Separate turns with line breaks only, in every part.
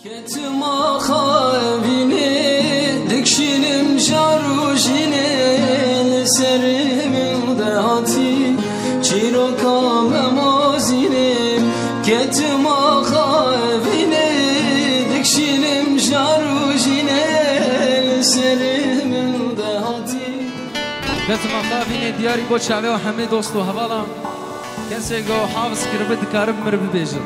Ketma khavine dikşinim jarujine serimin dehati çiroka memazine ketma khavine dikşinim jarujine serimin dehati
ketma khavine diyari bo çave و همه دوست و حوالا کسی گو حافظ کربه دکارب مر ببیجه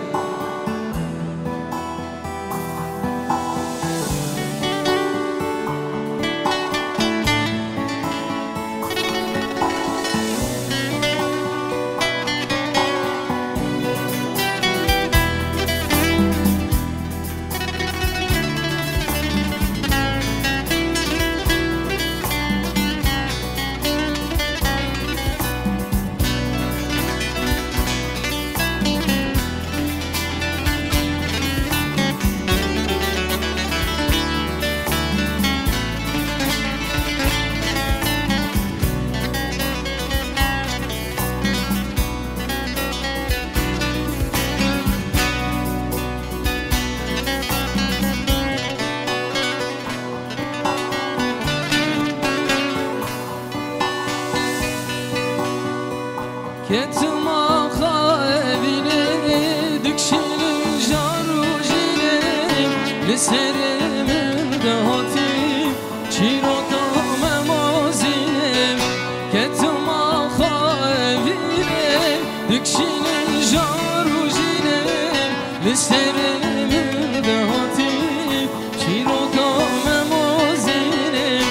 Ketma khavine dikşinim jarujine liserimin dehati çiroka memazine ketma khavine dikşinim jarujine liserimin dehati çiroka memazine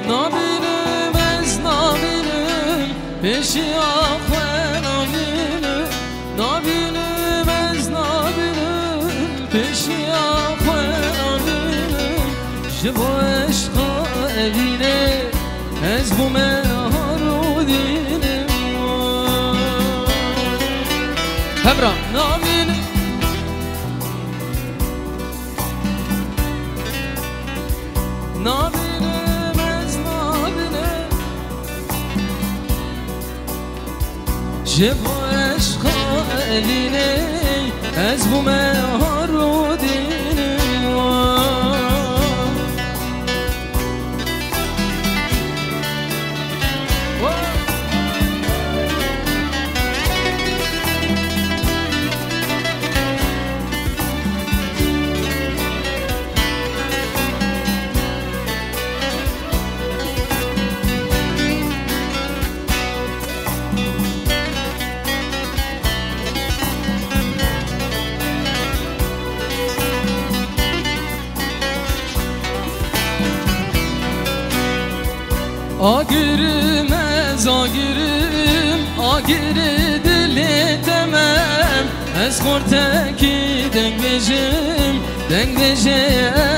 nabilim ez nabilim peşi نابینم از نابینم پیشی آخوانم جبو عشق اوینه از بومه هارو دینم هبرا نابینم نابینم از نابینم جبو عشق اوینه از بومه هارو دینم Agirim ez agirim agiri dili temem ez korteki dengbejim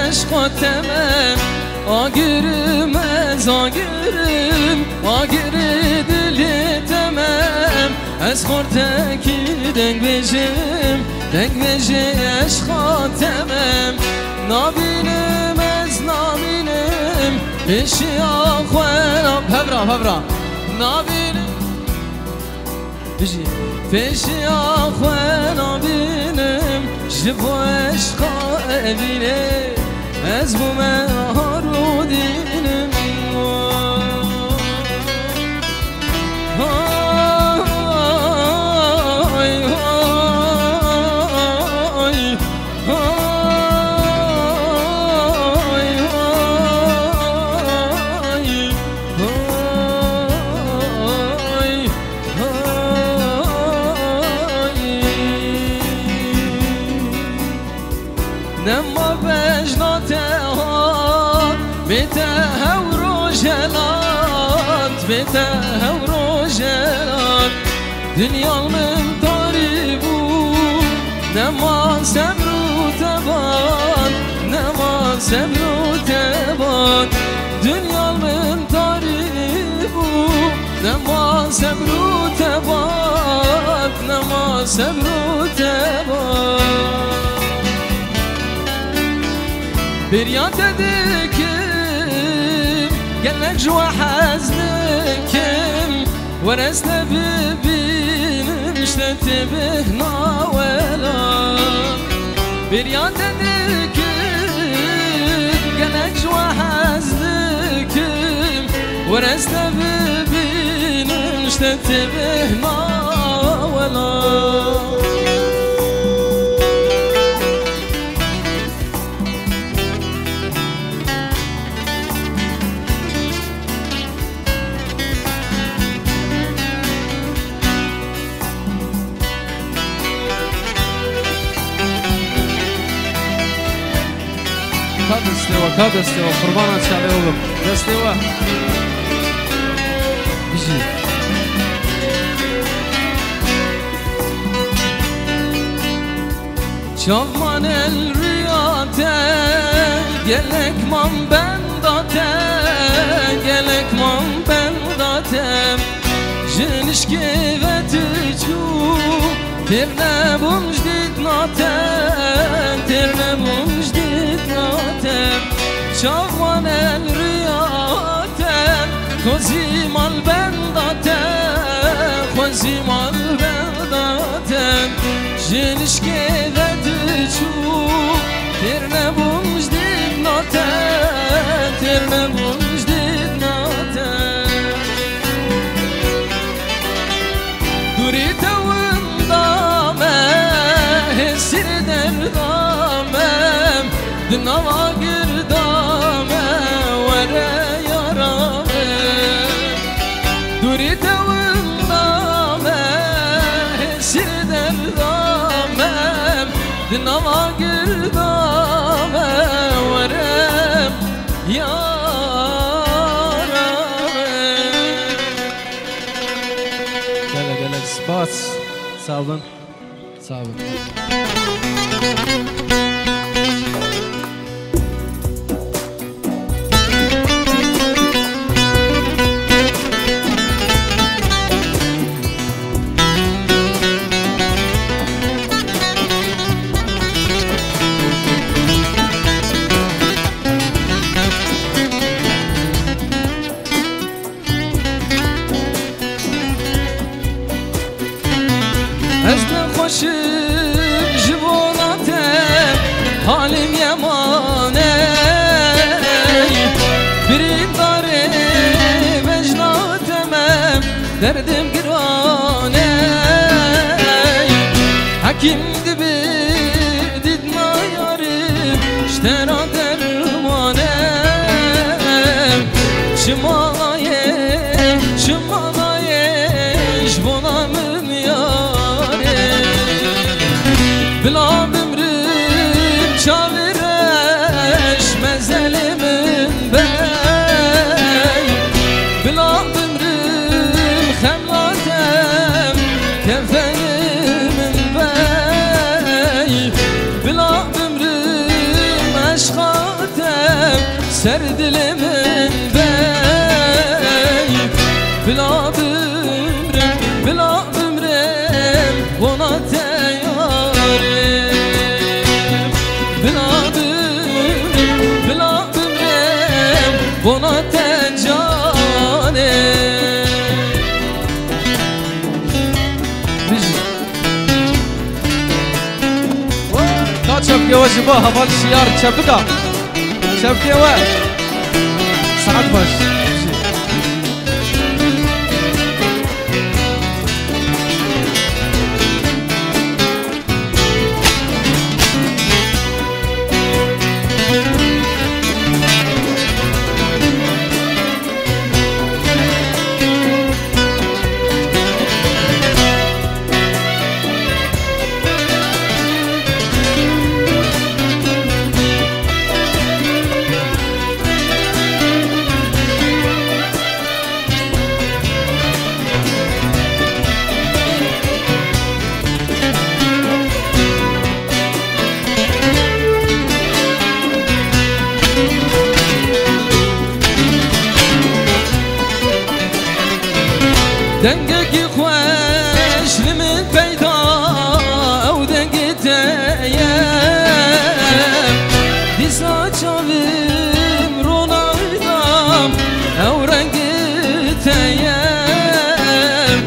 eşko temem agirim ez agiri dili temem ez korteki dengbejim eşko temem nabinim ez nabinim پیشی آخوانم هبرا نابینم بجی پیشی آخوانم بینم جبو عشق اوینه از بومه هارو دینم نما بجناته ها بته و روجلات دنیا من داری بود نما صبر و تبان دنیا من داری بود نما صبر و تبان بريان تدكم قالك جوا حزنكم ورثنا ببين مشتت بهنا ولا بريان تدكم
ورست ببینم اشتت بهنا ولا
كاد استوى قربانا تشعلي أولم استوى بيجي
شافمان الرياته قالك من بنداته قالك من بنداته جنش كيفتشو ترنا بمجدد ناتم ترنا بمجدد ناتم شافمان الرياته خوزي مال بنداته خوزي مال بنداته جنش كيفتشو ترنا بمجدد ناتم ترنا بمجدد ناتم دوريته دردامم دنوا گردامم وره یارامم دوری دوندامم حسیر دردامم دنوا گردامم وره یارامم
گله سپاس سالن سالن
خوشم جواناتم حالم یمانه بریم داره وجناتمم دردم گرانه حکیم دبی دید نایارم اشترا درمانه شمالایه جوانامم یاره بلا بمرم چاورش مزلمن بی بلا بمرم خملاتم کفنمن بی بلا بمرم عشقاتم سردلمن بی بلا بمرم قناتم بنا تنجانه
تا چبکه و جبا حوال شیار چبکه و ساعت باش
دنگکی خوش لمن پیدا او دنگی تیم دیسا چاویم رو نایدم او رنگی تیم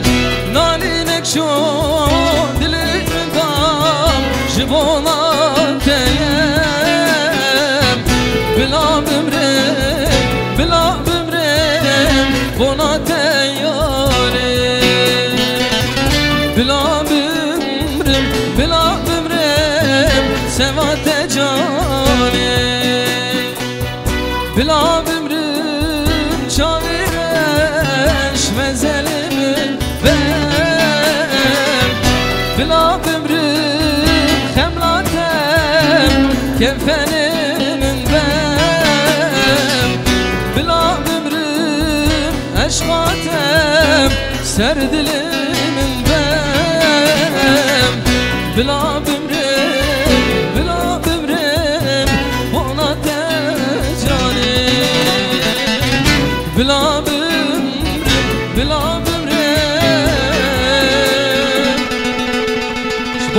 نالی نکشون دلی دم جبانا تیم بلا بمرم تنم بم بلا بمرم عشقاتم سر دلم بم بلا بمرم ona تجانم بلا بمرم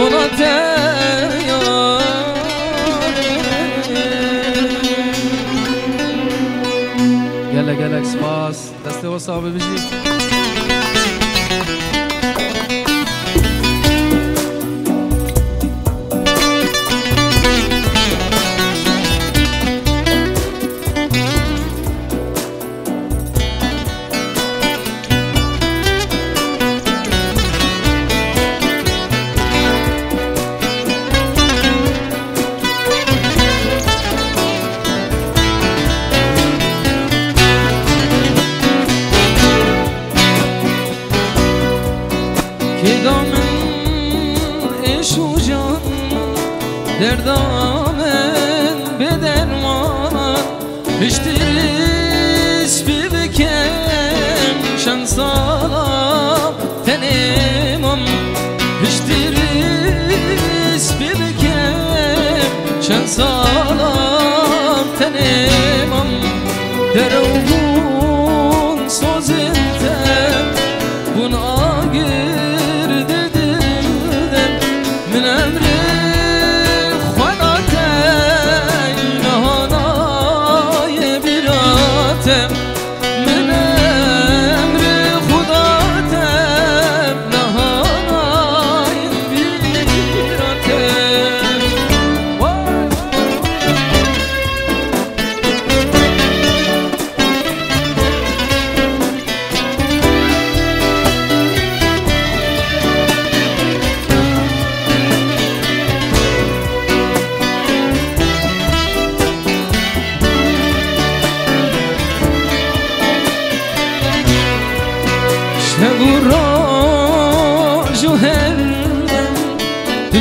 ona تجانم
گله سپاس دست و صاحب بشی
دردامن به درمان هشتریس بی بکم شن سالم تنمم هشتریس بی بکم شن سالم تنمم درون سوزنتم بون آگر ددم من امری من امر خداتم نهانای بیراتم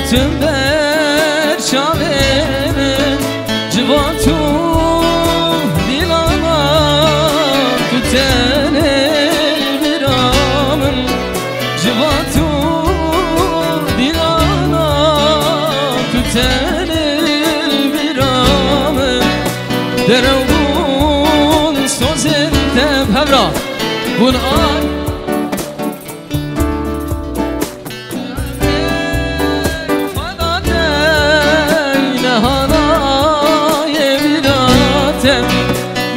Tüm ber çavene Civatu dilana Tütene viramın Civatu dilana Tütene viramın Derevun sozendem Hevra Bun ay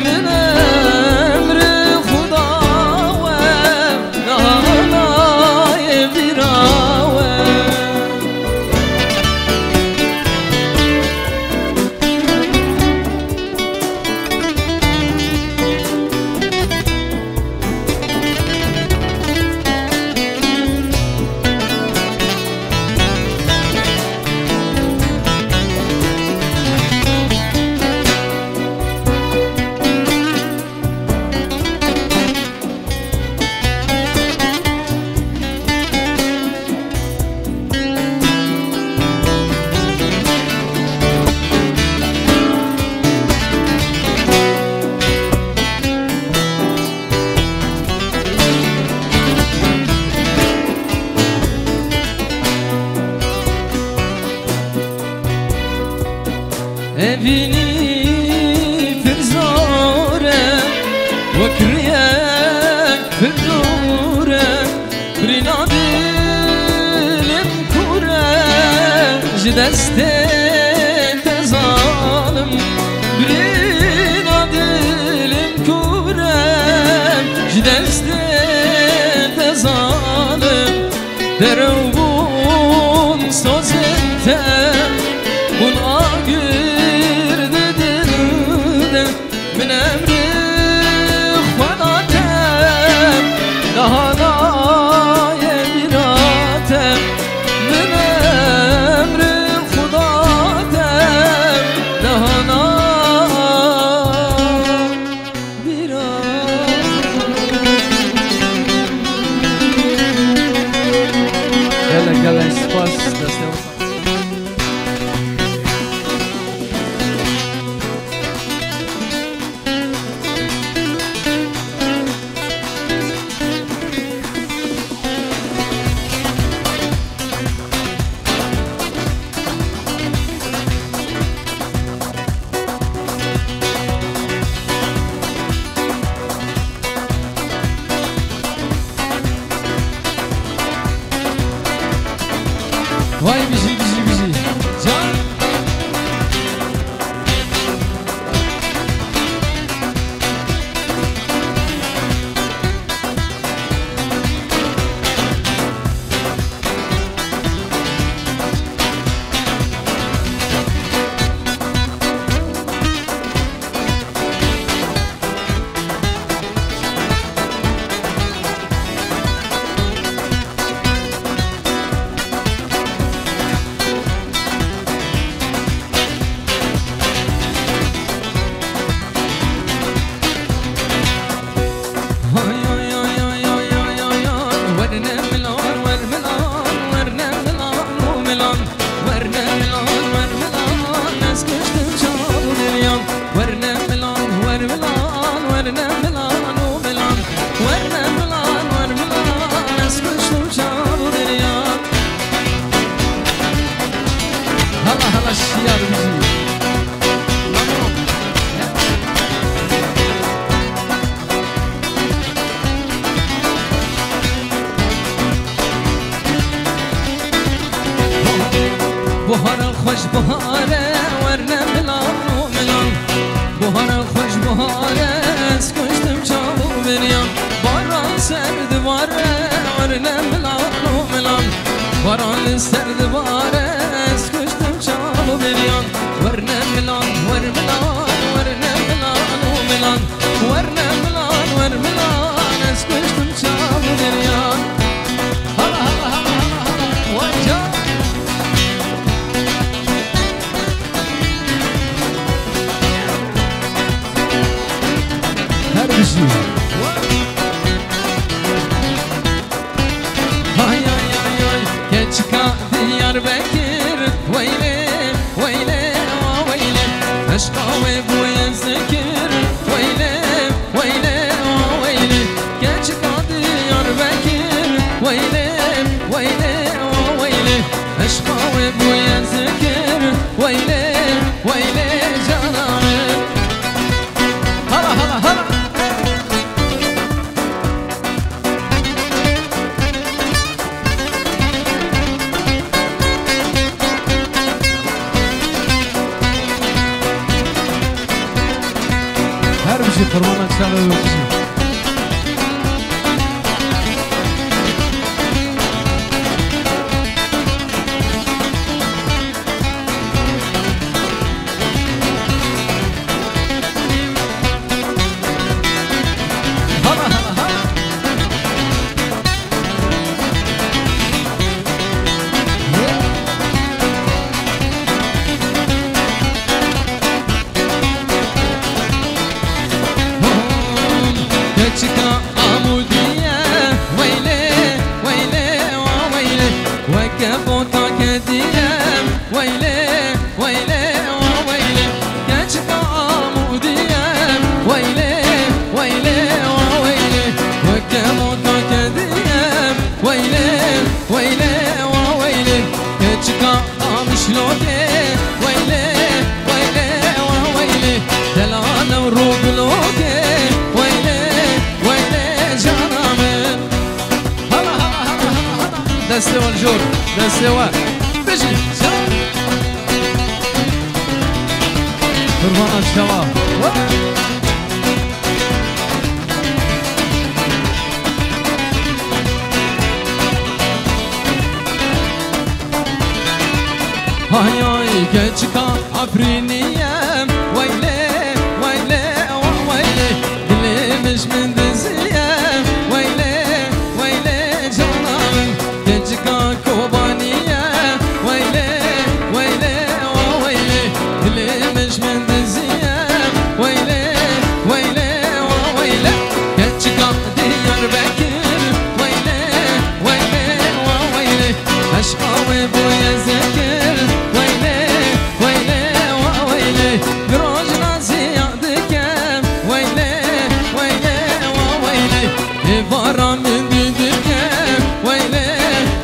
من امر خدا و نهانای بیراوه evini firzore vakriye firdure brina dilim kure jdeste tezalim brina dilim kure jdeste tezalim derevun sozente bun agir dedilde min emri khvanatem dahana yemiratem min emri khudatem dahana biratem Yaran serdi bares kuştum çalı beriyan Verne milan, ver milan, verne milan, o milan Verne milan, ver milan, es kuştum çalı beriyan Hala hala hala hala hala, vayca Her bir şey Çıka Diyarbakır Veyle, veyle, veyle Aşka ve bu yazıkır Veyle, veyle, veyle Gel çıka Diyarbakır Veyle, veyle, veyle Aşka ve bu yazıkır Veyle, veyle cananım Hala hala hala فرمان سلام وکیل Çıka amudiye Veyle, veyle, veyle Vekef ota kediyem Veyle, veyle, veyle Gel çıka amudiyem Veyle, veyle, veyle Vekef ota kediyem Veyle, veyle, veyle Gel çıka amışloke Veyle, veyle, veyle Delane rugloke دسته والجور دسته وال بجي قربان الشباب هاي هاي كتشكا عفرينيام ويلي ويلي ويلي اللي مش من دزيام ويلي ويلي جنامن كتشكا كوبانية ويلي ويلي ويلي اللي مش من دزيام ويلي ويلي ويلي كتشكا دياربكر ويلي ويلي ويلي أشقاوي بويا زكر Varam dindirken Veyle,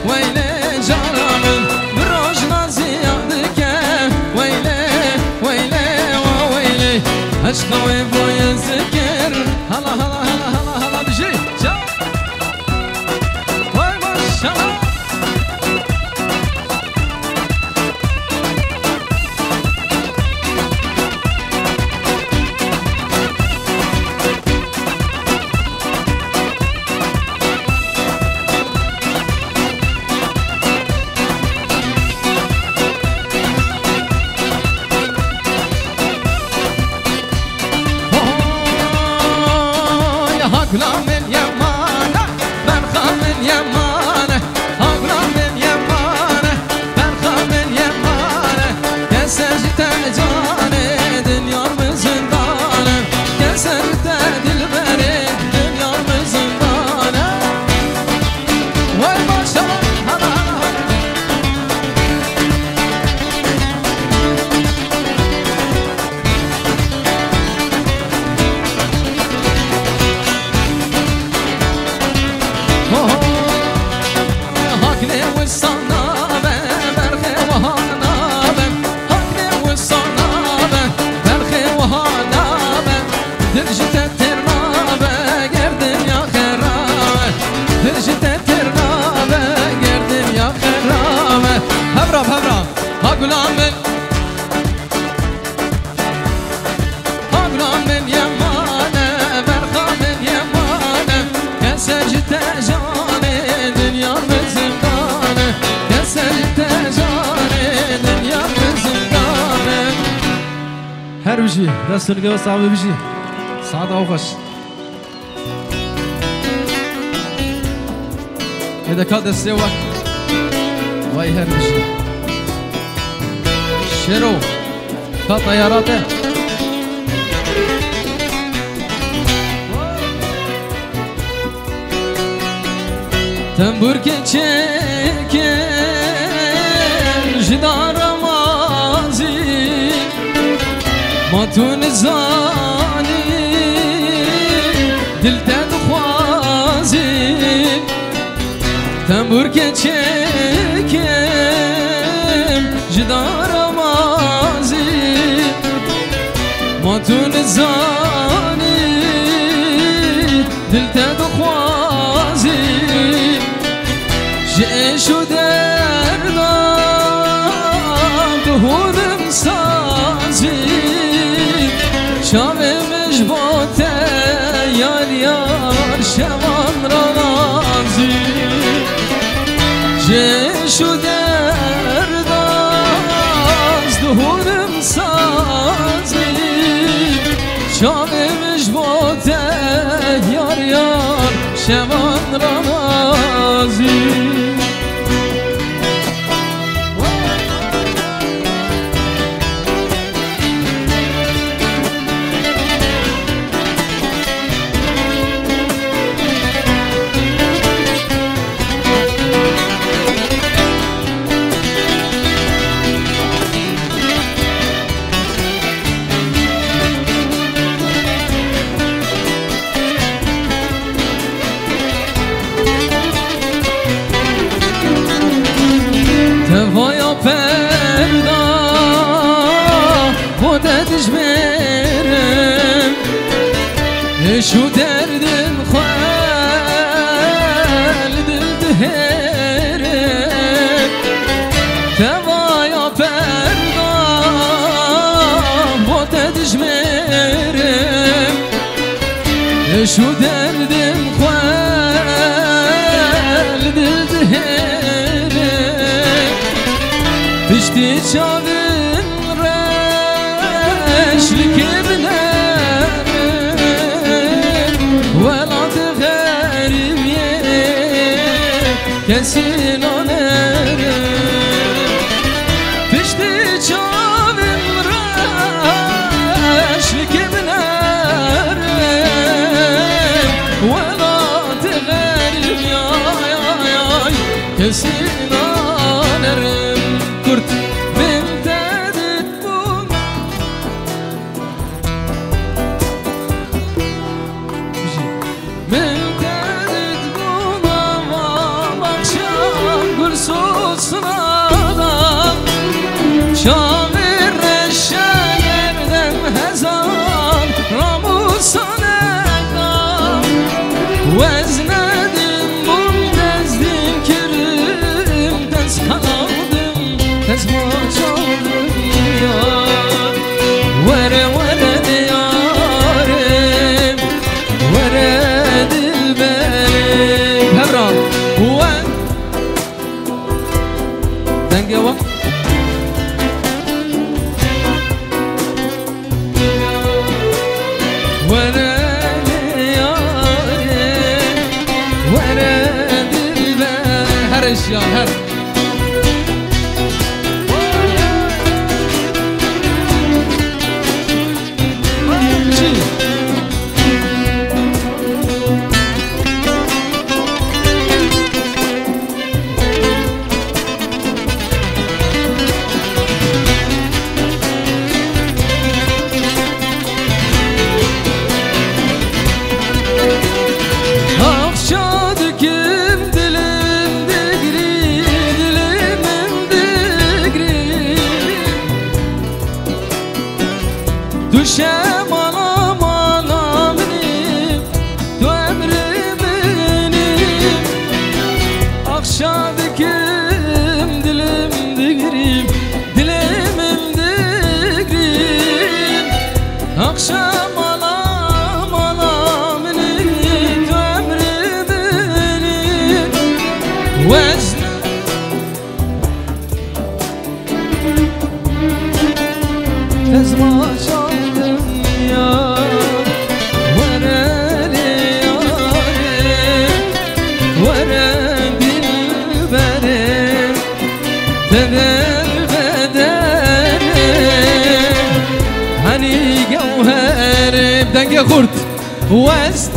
veyle canımın Virajna ziyadıken Veyle, veyle, veyle Aşka ve boya zeker Hala hala hala hala hala bir şey Çal Vay maşallah
هر بشي دست الجو صعب بشي سعد أوخش إذا كاد السوا واي هر بشي شرو كطياراته تنبور كتشكن جدار مازي ما تونزاني دل تدخوازي تنبور كتشكن جدار مازي ما تونزاني دل تدخوازي جيشو دردان دهونم سازي شامي مجبوته يار يار شمان رازي جيشو دردان دهونم سازي شامي مجبوته يار يار شمان رازي تفايا فردا خودت جبرم شو دردم خوال دل دهرم تفايا فردا خودت جبرم شو دردم خوال دل دهرم تشتي شاذن رش لكبنان ولا تغرب كسينا نار تشتي شاذن رش لكبنان ولا تغرب يا كسينا نار كرت من تادت بون من تادت بون ما بخشام قل صوت صنادم شامر رشان يردم هزار راموس صنادم وزندم ممتزدم كرم تسحلام تسمع شوقي ورا ورا ديارم ورا دلبرم هبران هو دنجوا ورا ديارم ورا دلبرم هرش يا هر düşem anam anam benim tu emrim benim akşadıkım dilim digrim dilimim digrim akşam anam anam benim tu emrim benim vezn tezma
جوهر بدنگ خورد وست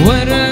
ورا